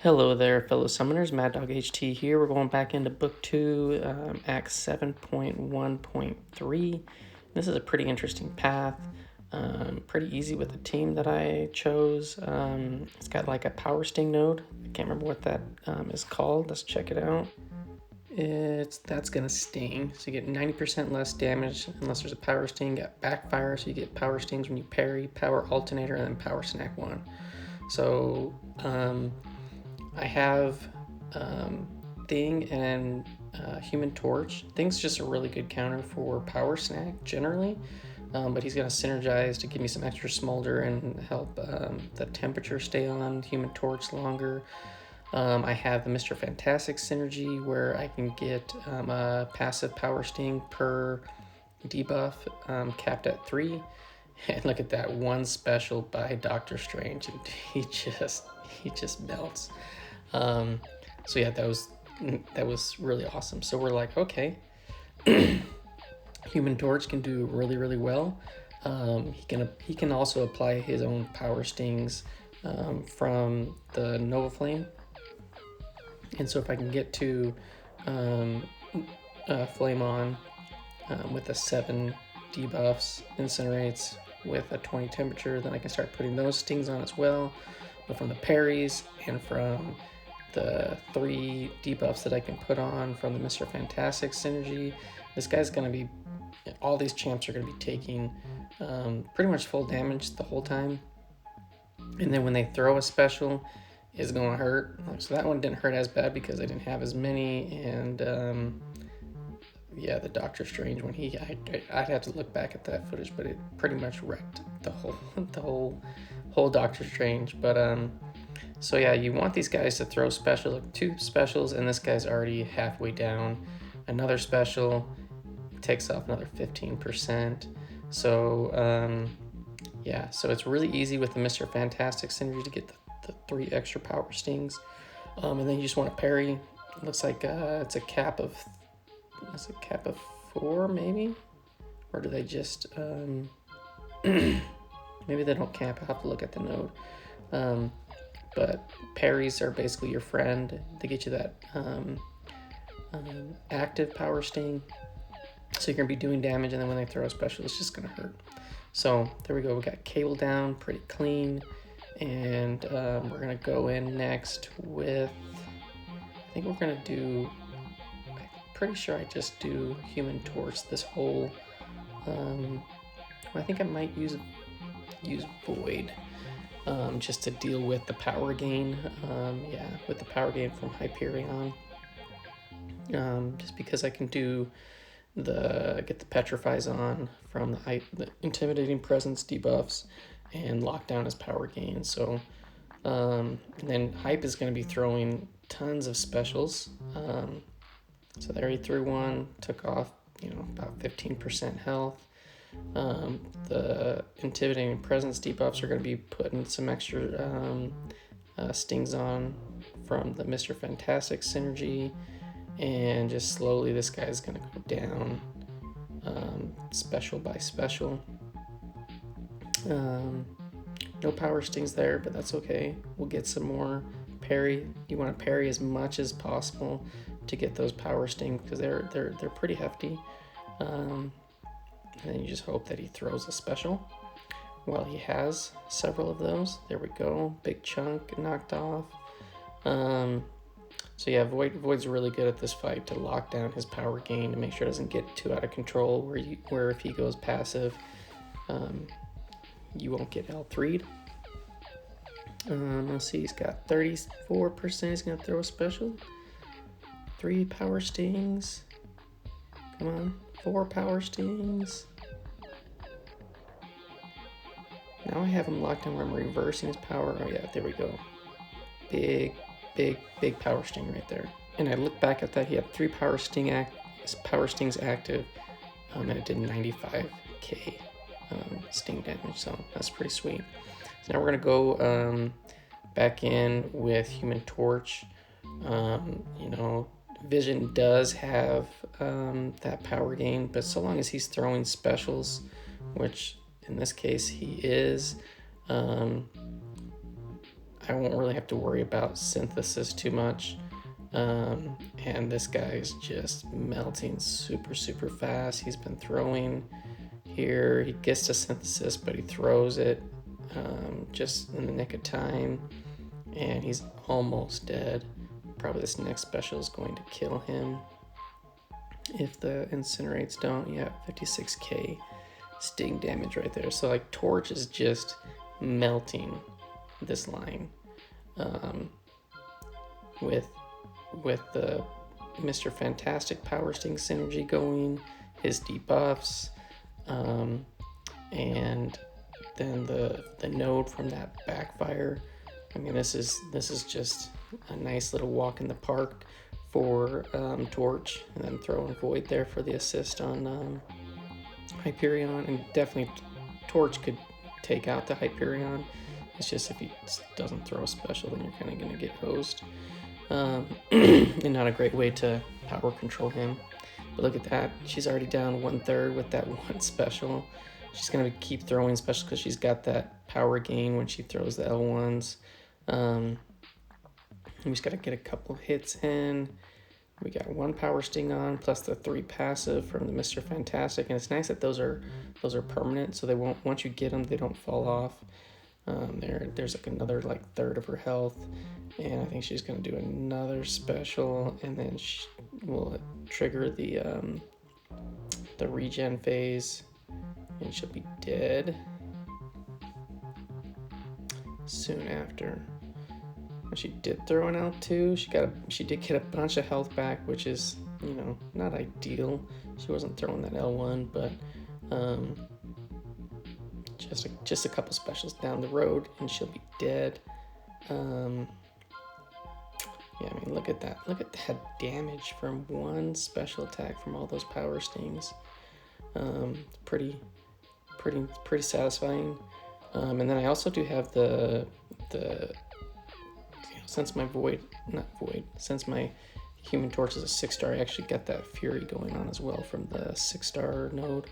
Hello there, fellow summoners. Mad Dog HT here. We're going back into Book 2, Act 7.1.3. This is a pretty interesting path. Pretty easy with the team that I chose. It's got like a Power Sting node. I can't remember what that is called. Let's check it out. That's gonna sting, so you get 90% less damage unless there's a Power Sting. Got Backfire, so you get Power Stings when you parry, Power Alternator, and then Power Snack 1. So I have Thing and Human Torch. Thing's just a really good counter for Power Snack generally, but he's going to synergize to give me some extra smolder and help the temperature stay on Human Torch longer. I have the Mr. Fantastic synergy where I can get a passive Power Sting per debuff capped at 3. And look at that one special by Doctor Strange, and he just melts. So yeah, that was really awesome. So we're like, okay, Human Torch can do really well. He can also apply his own Power Stings from the Nova Flame. And so if I can get to Flame On with the 7 debuffs, incinerates with a 20 temperature, then I can start putting those stings on as well. But from the parries and from the 3 debuffs that I can put on from the Mr. Fantastic synergy, this guy's going to be, all these champs are going to be taking pretty much full damage the whole time. And then when they throw a special, it's going to hurt. So that one didn't hurt as bad because I didn't have as many. And yeah, the Doctor Strange one, I'd have to look back at that footage, but it pretty much wrecked the whole Doctor Strange. But so yeah, you want these guys to throw special, like 2 specials, and this guy's already halfway down. Another special takes off another 15%. So yeah, so it's really easy with the Mr. Fantastic synergy to get the 3 extra Power Stings, and then you just want to parry. It looks like it's a cap of 4 maybe, or do they just maybe they don't cap? I'll have to look at the node. But parries are basically your friend. They get you that active Power Sting, so you're gonna be doing damage, and then when they throw a special, it's just gonna hurt. So there we go. We got Cable down pretty clean, and we're gonna go in next with, I think we're gonna do, pretty sure I just do Human Torch this whole, I think I might use Void just to deal with the power gain, yeah, with the power gain from Hyperion, just because I can do get the Petrifies on from the Intimidating Presence debuffs and lock down his power gain. So and then Hype is going to be throwing tons of specials. So there he threw one, took off, about 15% health. The Intimidating Presence debuffs are going to be putting some extra stings on from the Mr. Fantastic synergy, and just slowly this guy's going to go down special by special. No Power Stings there, but that's okay. We'll get some more parry. You want to parry as much as possible to get those Power Stings because they're pretty hefty. And then you just hope that he throws a special. Well, he has several of those. There we go. Big chunk knocked off. So yeah, Void's really good at this fight to lock down his power gain to make sure it doesn't get too out of control, where if he goes passive, you won't get L3'd. Let's see, he's got 34%. He's going to throw a special. 3 Power Stings. Come on. 4 Power Stings. Now I have him locked in where I'm reversing his power. Oh yeah, there we go. Big Power Sting right there. And I look back at that, he had 3 Power Stings active, and it did 95k sting damage, so that's pretty sweet. So now we're gonna go back in with Human Torch. Vision does have that power gain, but so long as he's throwing specials, which in this case he is, I won't really have to worry about synthesis too much. And this guy's just melting super, super fast. He's been throwing here. He gets to synthesis, but he throws it just in the nick of time. And he's almost dead. Probably this next special is going to kill him. If the incinerates don't, yeah, 56k sting damage right there. So like Torch is just melting this line with the Mr. Fantastic Power Sting synergy going, his debuffs, and then the node from that Backfire. I mean, this is just a nice little walk in the park for Torch, and then throwing Void there for the assist on Hyperion. And definitely Torch could take out the Hyperion. It's just if he doesn't throw a special, then you're kind of going to get hosed. And not a great way to power control him. But look at that. She's already down 1/3 with that one special. She's going to keep throwing specials because she's got that power gain when she throws the L1s. We just got to get a couple hits in. We got 1 power sting on, plus the 3 passive from the Mr. Fantastic. And it's nice that those are permanent, so they won't, once you get them, they don't fall off. There's like another like 1/3 of her health, and I think she's gonna do another special, and then she will trigger the regen phase, and she'll be dead soon after. She did throw an L2. She did get a bunch of health back, which is, you know, not ideal. She wasn't throwing that L1, but just a couple specials down the road and she'll be dead. Yeah, I mean, look at that. Look at that damage from 1 special attack from all those power stings. Pretty satisfying. And then I also do have the since my since my Human Torch is a 6-star, I actually got that Fury going on as well from the 6-star node.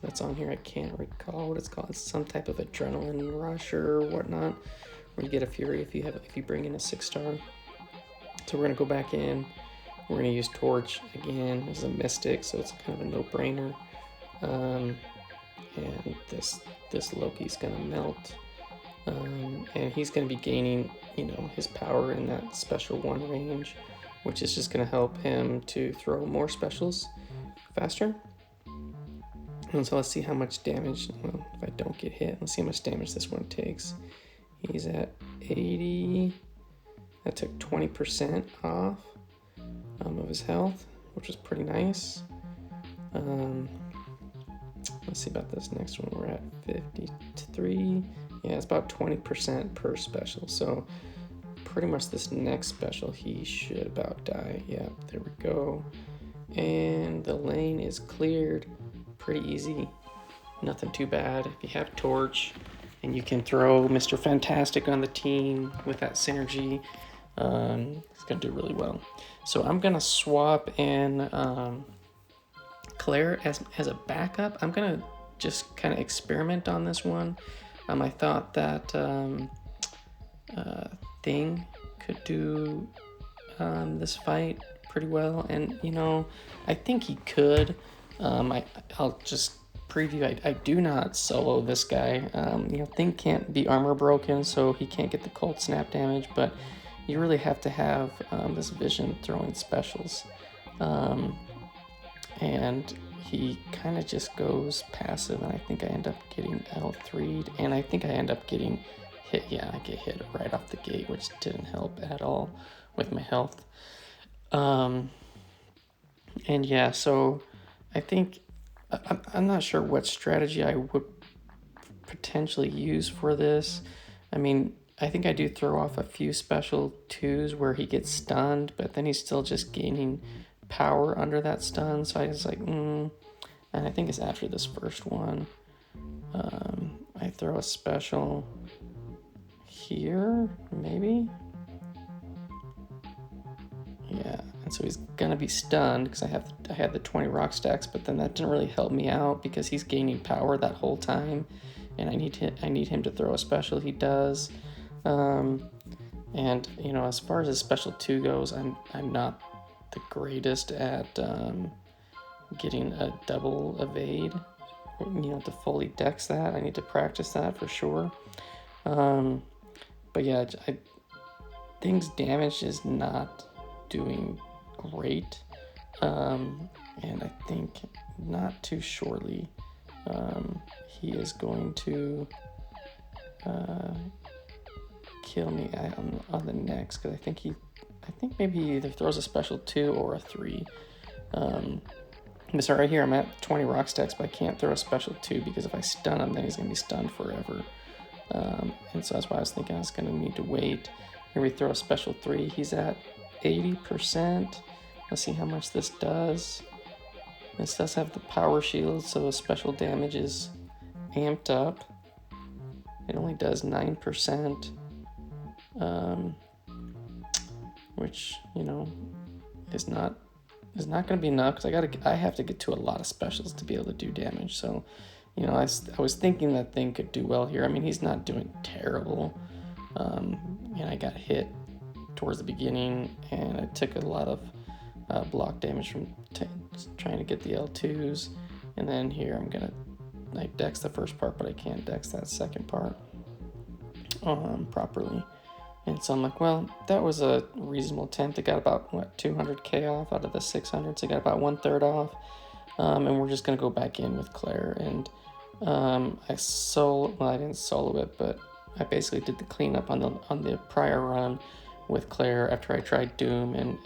That's on here. I can't recall what it's called. It's some type of adrenaline rush or whatnot, where you get a Fury if you bring in a 6-star. So we're gonna go back in. We're gonna use Torch again. This is a Mystic, so it's kind of a no-brainer. And this Loki's gonna melt, and he's gonna be gaining, you know, his power in that special 1 range, which is just gonna help him to throw more specials faster. And so let's see how much damage, well, if I don't get hit, let's see how much damage this one takes. He's at 80. That took 20% off of his health, which was pretty nice. Let's see about this next one. We're at 53. Yeah, it's about 20% per special. So pretty much this next special, he should about die. Yeah, there we go. And the lane is cleared. Pretty easy, nothing too bad. If you have Torch and you can throw Mr. Fantastic on the team with that synergy, it's gonna do really well. So I'm gonna swap in Claire as a backup. I'm gonna just kind of experiment on this one. I thought that Thing could do this fight pretty well, and you know, I think he could. I'll just preview. I do not solo this guy. You know, Thing can't be armor broken, so he can't get the cold snap damage, but you really have to have this vision throwing specials. And he kind of just goes passive, and I think I end up getting L3'd, and I think I end up getting hit. Yeah, I get hit right off the gate, which didn't help at all with my health. And yeah, so I think I'm not sure what strategy I would potentially use for this. I mean, I think I do throw off a few special 2s where he gets stunned, but then he's still just gaining power under that stun. So I was like, and I think it's after this first one. I throw a special here, maybe. Yeah, and so he's gonna be stunned because I had the 20 rock stacks, but then that didn't really help me out because he's gaining power that whole time, and I need him to throw a special. He does. And you know, as far as his special 2 goes, I'm not the greatest at getting a double evade, you know, to fully dex that. I need to practice that for sure. But yeah, things damage is not doing great. And I think not too shortly he is going to kill me on the next, because I think maybe he either throws a special 2 or a 3. So right here I'm at 20 rock stacks, but I can't throw a special 2 because if I stun him, then he's going to be stunned forever. And so that's why I was thinking I was going to need to wait. Here we throw a special 3. He's at 80%. Let's see how much this does. This does have the power shield, so the special damage is amped up. It only does 9%, which, you know, is not going to be enough, because I have to get to a lot of specials to be able to do damage. So, you know, I was thinking that thing could do well here. I mean, he's not doing terrible. And I got hit towards the beginning, and I took a lot of block damage from trying to get the L2s. And then here I dex the first part, but I can't dex that second part properly. And so I'm like, well, that was a reasonable attempt. I got about, 200k off out of the 600, so I got about 1/3 off. And we're just going to go back in with Claire. And I didn't solo it, but I basically did the cleanup on the prior run with Claire after I tried Doom and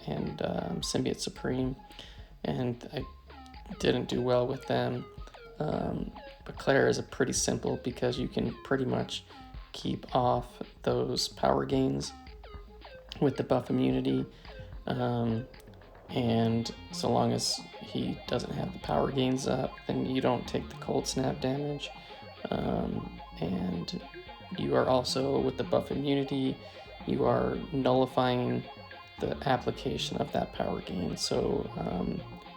Symbiote Supreme. And I didn't do well with them. But Claire is a pretty simple, because you can pretty much keep off those power gains with the buff immunity, and so long as he doesn't have the power gains up, then you don't take the cold snap damage, and you are also, with the buff immunity, you are nullifying the application of that power gain, so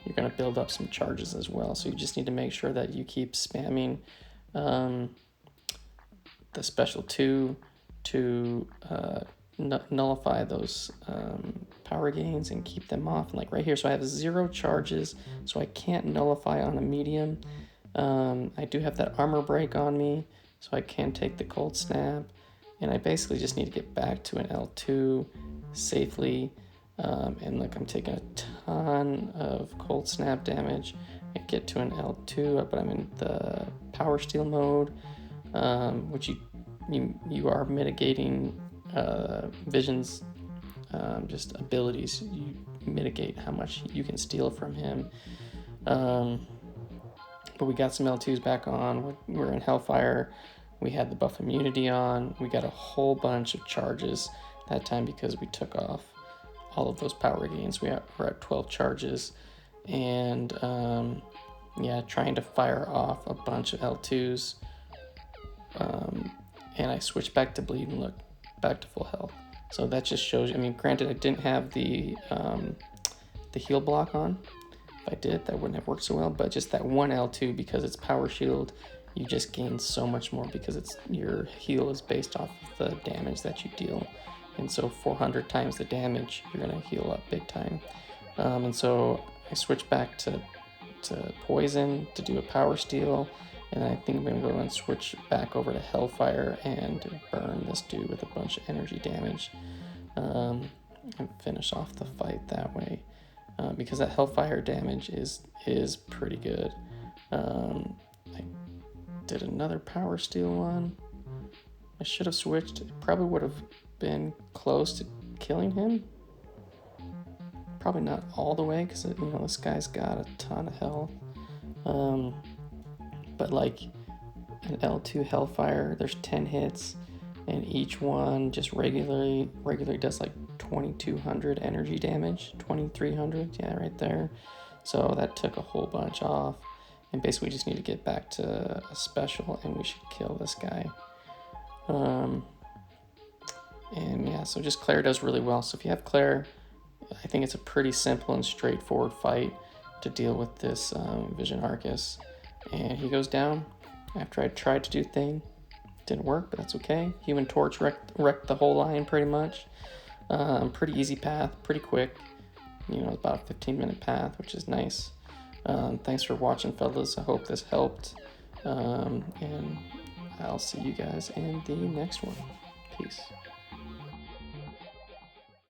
you're going to build up some charges as well. So you just need to make sure that you keep spamming the special 2 to nullify those power gains and keep them off. And like right here, so I have 0 charges, so I can't nullify on a medium. I do have that armor break on me, so I can take the cold snap, and I basically just need to get back to an L2 safely. And like I'm taking a ton of cold snap damage. I get to an L2, but I'm in the power steel mode, which you are mitigating Vision's just abilities. You mitigate how much you can steal from him. But we got some L2s back on. We're in Hellfire. We had the buff immunity on. We got a whole bunch of charges that time because we took off all of those power gains. We're at 12 charges, and trying to fire off a bunch of L2s, and I switched back to bleed and look back to full health. So that just shows you. I mean, granted, I didn't have the heal block on. If I did, that wouldn't have worked so well, but just that one L2, because it's power shield, you just gain so much more because your heal is based off of the damage that you deal. And so 400 times the damage, you're going to heal up big time. And so I switched back to poison to do a power steal, and I think I'm going to go and switch back over to Hellfire and burn this dude with a bunch of energy damage, and finish off the fight that way, because that Hellfire damage is pretty good. I did another power steal one. I should have switched. It probably would have been close to killing him. Probably not all the way, because this guy's got a ton of health. But like an L2 Hellfire, there's 10 hits, and each one just regularly does like 2200 energy damage, 2300, yeah, right there. So that took a whole bunch off, and basically we just need to get back to a special, and we should kill this guy. And yeah, so just Claire does really well. So if you have Claire, I think it's a pretty simple and straightforward fight to deal with this Vision Aarkus. And he goes down after I tried to do thing. Didn't work, but that's okay. Human Torch wrecked the whole line pretty much. Pretty easy path, pretty quick. You know, about a 15-minute path, which is nice. Thanks for watching, fellas. I hope this helped. And I'll see you guys in the next one. Peace.